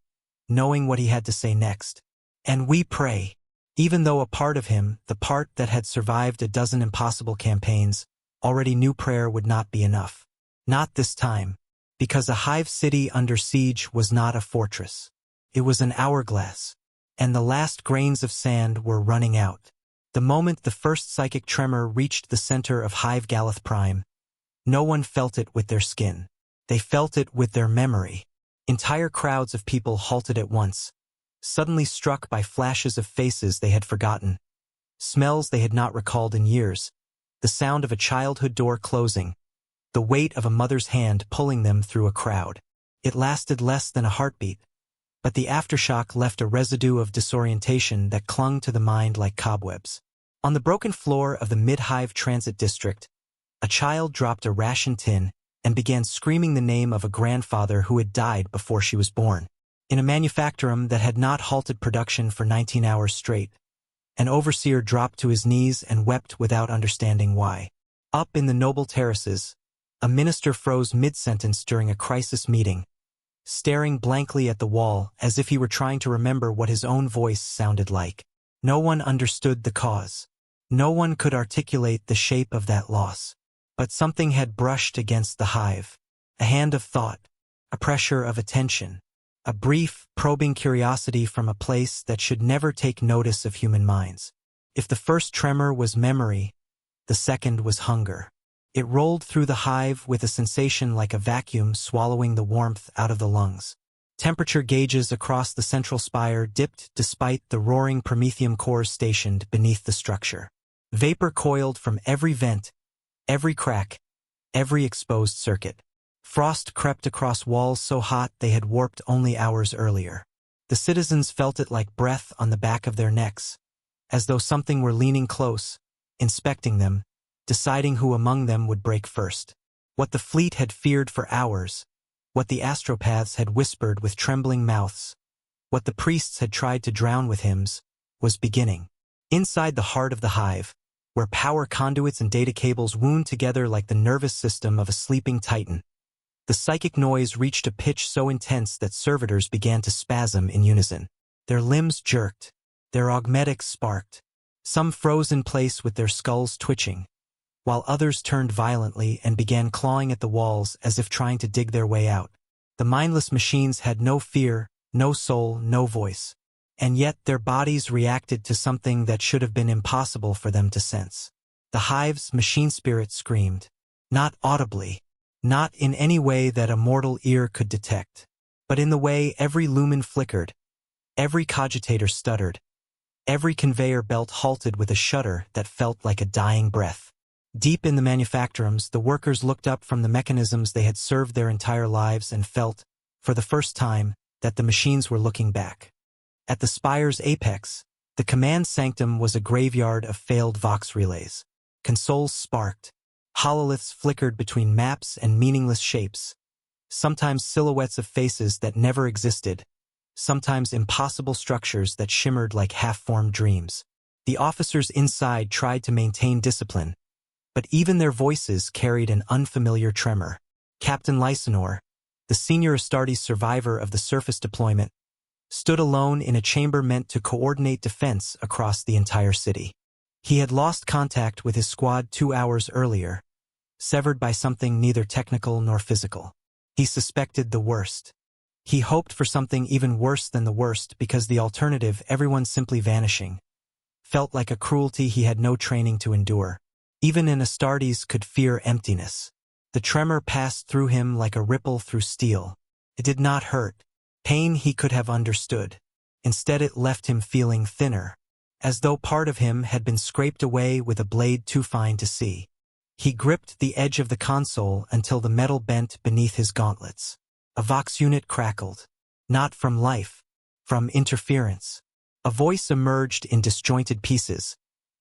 knowing what he had to say next. And we pray. Even though a part of him, the part that had survived a dozen impossible campaigns, already knew prayer would not be enough. Not this time. Because a Hive city under siege was not a fortress. It was an hourglass. And the last grains of sand were running out. The moment the first psychic tremor reached the center of Hive Galeth Prime, no one felt it with their skin. They felt it with their memory. Entire crowds of people halted at once, suddenly struck by flashes of faces they had forgotten, smells they had not recalled in years, the sound of a childhood door closing, the weight of a mother's hand pulling them through a crowd. It lasted less than a heartbeat, but the aftershock left a residue of disorientation that clung to the mind like cobwebs. On the broken floor of the Mid-Hive Transit District, a child dropped a ration tin and began screaming the name of a grandfather who had died before she was born. In a manufactorum that had not halted production for 19 hours straight, an overseer dropped to his knees and wept without understanding why. Up in the noble terraces, a minister froze mid-sentence during a crisis meeting, staring blankly at the wall as if he were trying to remember what his own voice sounded like. No one understood the cause. No one could articulate the shape of that loss. But something had brushed against the Hive. A hand of thought, a pressure of attention, a brief, probing curiosity from a place that should never take notice of human minds. If the first tremor was memory, the second was hunger. It rolled through the Hive with a sensation like a vacuum swallowing the warmth out of the lungs. Temperature gauges across the central spire dipped despite the roaring promethium cores stationed beneath the structure. Vapor coiled from every vent, every crack, every exposed circuit. Frost crept across walls so hot they had warped only hours earlier. The citizens felt it like breath on the back of their necks, as though something were leaning close, inspecting them, deciding who among them would break first. What the fleet had feared for hours, what the astropaths had whispered with trembling mouths, what the priests had tried to drown with hymns, was beginning. Inside the heart of the Hive, where power conduits and data cables wound together like the nervous system of a sleeping titan, the psychic noise reached a pitch so intense that servitors began to spasm in unison. Their limbs jerked, their augmetics sparked. Some froze in place with their skulls twitching, while others turned violently and began clawing at the walls as if trying to dig their way out. The mindless machines had no fear, no soul, no voice. And yet their bodies reacted to something that should have been impossible for them to sense. The Hive's machine spirit screamed, not audibly, not in any way that a mortal ear could detect, but in the way every lumen flickered, every cogitator stuttered, every conveyor belt halted with a shudder that felt like a dying breath. Deep in the manufactorums, the workers looked up from the mechanisms they had served their entire lives and felt, for the first time, that the machines were looking back. At the spire's apex, the command sanctum was a graveyard of failed Vox relays. Consoles sparked. Hololiths flickered between maps and meaningless shapes. Sometimes silhouettes of faces that never existed. Sometimes impossible structures that shimmered like half-formed dreams. The officers inside tried to maintain discipline, but even their voices carried an unfamiliar tremor. Captain Lysanor, the senior Astartes survivor of the surface deployment, stood alone in a chamber meant to coordinate defense across the entire city. He had lost contact with his squad 2 hours earlier, severed by something neither technical nor physical. He suspected the worst. He hoped for something even worse than the worst because the alternative, everyone simply vanishing, felt like a cruelty he had no training to endure. Even an Astartes could fear emptiness. The tremor passed through him like a ripple through steel. It did not hurt. Pain he could have understood. Instead it left him feeling thinner, as though part of him had been scraped away with a blade too fine to see. He gripped the edge of the console until the metal bent beneath his gauntlets. A Vox unit crackled. Not from life, from interference. A voice emerged in disjointed pieces,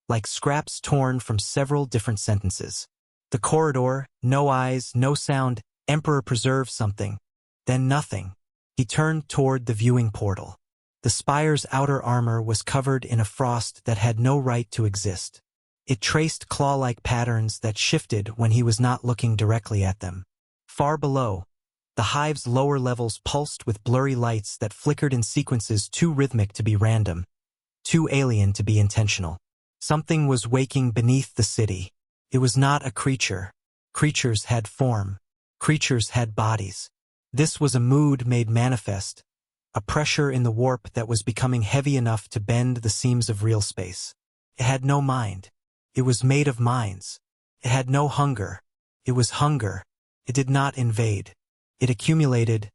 like scraps torn from several different sentences. The corridor, no eyes, no sound. Emperor, preserve something. Then nothing. He turned toward the viewing portal. The spire's outer armor was covered in a frost that had no right to exist. It traced claw-like patterns that shifted when he was not looking directly at them. Far below, the hive's lower levels pulsed with blurry lights that flickered in sequences too rhythmic to be random, too alien to be intentional. Something was waking beneath the city. It was not a creature. Creatures had form. Creatures had bodies. This was a mood made manifest, a pressure in the warp that was becoming heavy enough to bend the seams of real space. It had no mind. It was made of minds. It had no hunger. It was hunger. It did not invade. It accumulated,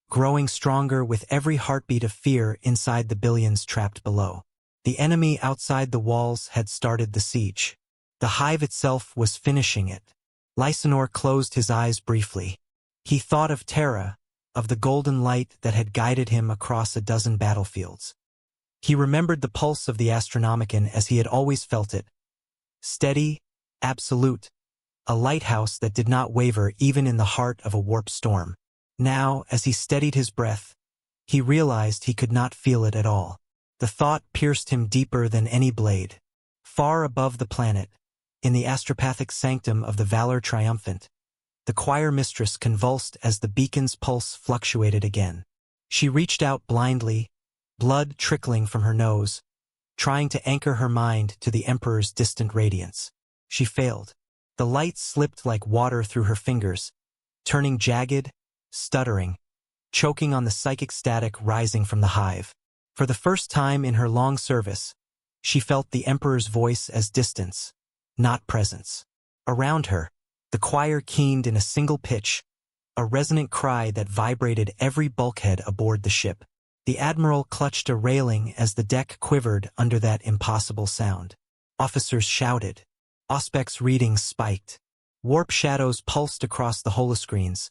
growing stronger with every heartbeat of fear inside the billions trapped below. The enemy outside the walls had started the siege. The hive itself was finishing it. Lysanor closed his eyes briefly. He thought of Terra, of the golden light that had guided him across a dozen battlefields. He remembered the pulse of the Astronomicon as he had always felt it. Steady, absolute, a lighthouse that did not waver even in the heart of a warp storm. Now, as he steadied his breath, he realized he could not feel it at all. The thought pierced him deeper than any blade. Far above the planet, in the astropathic sanctum of the Valor Triumphant, the choir mistress convulsed as the beacon's pulse fluctuated again. She reached out blindly, blood trickling from her nose, trying to anchor her mind to the Emperor's distant radiance. She failed. The light slipped like water through her fingers, turning jagged, stuttering, choking on the psychic static rising from the hive. For the first time in her long service, she felt the Emperor's voice as distance, not presence. Around her, the choir keened in a single pitch, a resonant cry that vibrated every bulkhead aboard the ship. The Admiral clutched a railing as the deck quivered under that impossible sound. Officers shouted. Auspex readings spiked. Warp shadows pulsed across the holoscreens,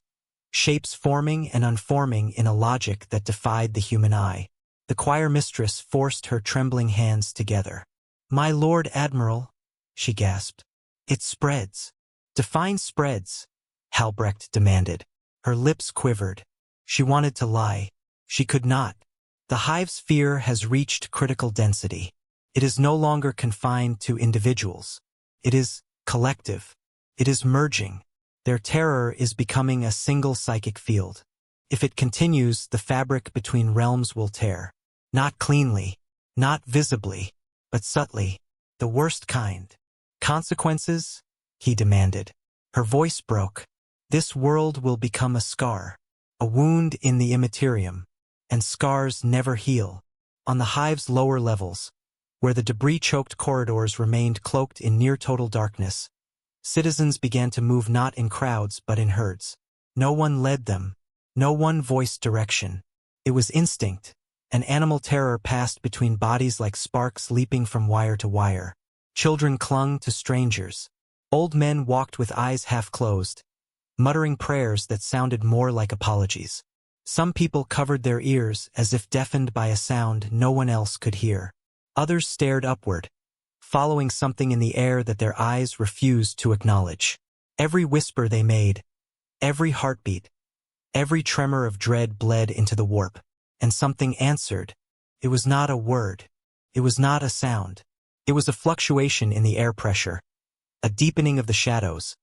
shapes forming and unforming in a logic that defied the human eye. The choir mistress forced her trembling hands together. "My Lord Admiral," she gasped. "It spreads." "Define spreads," Halbrecht demanded. Her lips quivered. She wanted to lie. She could not. The hive's fear has reached critical density. It is no longer confined to individuals. It is collective. It is merging. Their terror is becoming a single psychic field. If it continues, the fabric between realms will tear. Not cleanly, not visibly, but subtly. The worst kind. "Consequences?" he demanded. Her voice broke. "This world will become a scar, a wound in the Imperium, and scars never heal." On the hive's lower levels, where the debris-choked corridors remained cloaked in near-total darkness, citizens began to move not in crowds but in herds. No one led them. No one voiced direction. It was instinct. An animal terror passed between bodies like sparks leaping from wire to wire. Children clung to strangers. Old men walked with eyes half closed, muttering prayers that sounded more like apologies. Some people covered their ears as if deafened by a sound no one else could hear. Others stared upward, following something in the air that their eyes refused to acknowledge. Every whisper they made, every heartbeat, every tremor of dread bled into the warp, and something answered. It was not a word. It was not a sound. It was a fluctuation in the air pressure, a deepening of the shadows,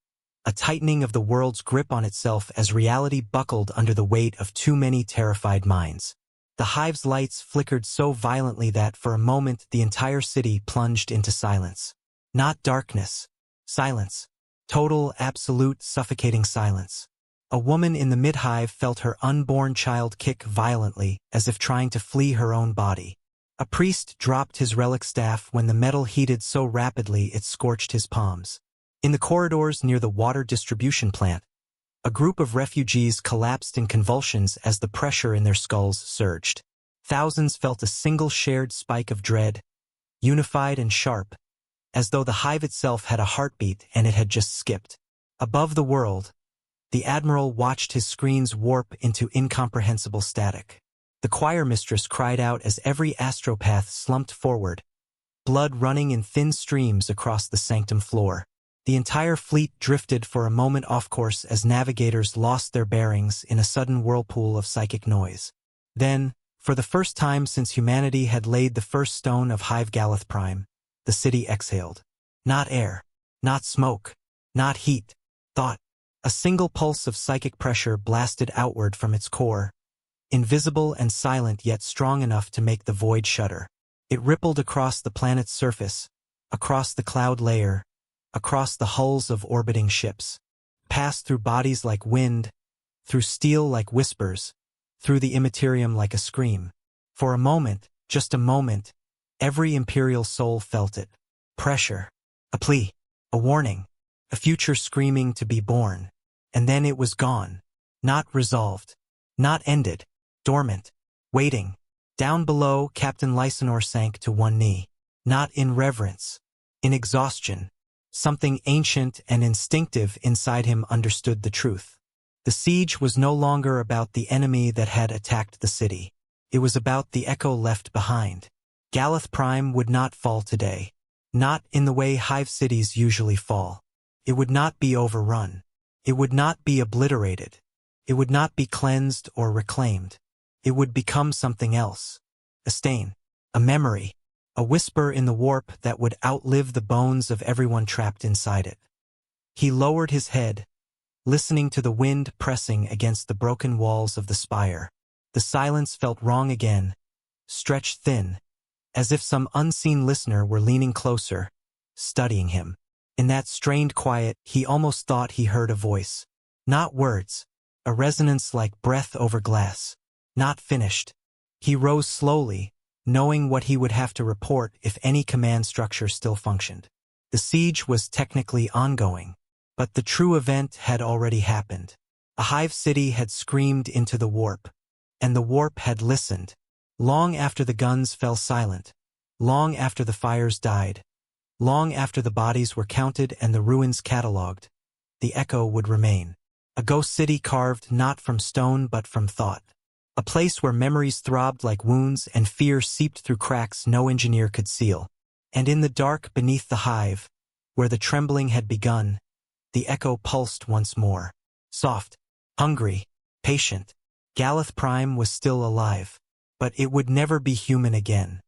a tightening of the world's grip on itself as reality buckled under the weight of too many terrified minds. The hive's lights flickered so violently that for a moment the entire city plunged into silence. Not darkness. Silence. Total, absolute, suffocating silence. A woman in the mid-hive felt her unborn child kick violently as if trying to flee her own body. A priest dropped his relic staff when the metal heated so rapidly it scorched his palms. In the corridors near the water distribution plant, a group of refugees collapsed in convulsions as the pressure in their skulls surged. Thousands felt a single shared spike of dread, unified and sharp, as though the hive itself had a heartbeat and it had just skipped. Above the world, the admiral watched his screens warp into incomprehensible static. The choir mistress cried out as every astropath slumped forward, blood running in thin streams across the sanctum floor. The entire fleet drifted for a moment off course as navigators lost their bearings in a sudden whirlpool of psychic noise. Then, for the first time since humanity had laid the first stone of Hive Galeth Prime, the city exhaled. Not air, not smoke, not heat, thought. A single pulse of psychic pressure blasted outward from its core, invisible and silent yet strong enough to make the void shudder. It rippled across the planet's surface, across the cloud layer, across the hulls of orbiting ships, passed through bodies like wind, through steel like whispers, through the Imperium like a scream. For a moment, just a moment, every Imperial soul felt it. Pressure, a plea, a warning, a future screaming to be born. And then it was gone. Not resolved. Not ended. Dormant. Waiting. Down below, Captain Lysanor sank to one knee. Not in reverence. In exhaustion. Something ancient and instinctive inside him understood the truth. The siege was no longer about the enemy that had attacked the city. It was about the echo left behind. Galeth Prime would not fall today. Not in the way hive cities usually fall. It would not be overrun. It would not be obliterated. It would not be cleansed or reclaimed. It would become something else. A stain. A memory. A whisper in the warp that would outlive the bones of everyone trapped inside it. He lowered his head, listening to the wind pressing against the broken walls of the spire. The silence felt wrong again, stretched thin, as if some unseen listener were leaning closer, studying him. In that strained quiet, he almost thought he heard a voice. Not words, a resonance like breath over glass. Not finished. He rose slowly, knowing what he would have to report if any command structure still functioned. The siege was technically ongoing, but the true event had already happened. A hive city had screamed into the warp, and the warp had listened. Long after the guns fell silent, long after the fires died, long after the bodies were counted and the ruins catalogued, the echo would remain. A ghost city carved not from stone but from thought. A place where memories throbbed like wounds and fear seeped through cracks no engineer could seal. And in the dark beneath the hive, where the trembling had begun, the echo pulsed once more. Soft, hungry, patient. Galeth Prime was still alive, but it would never be human again.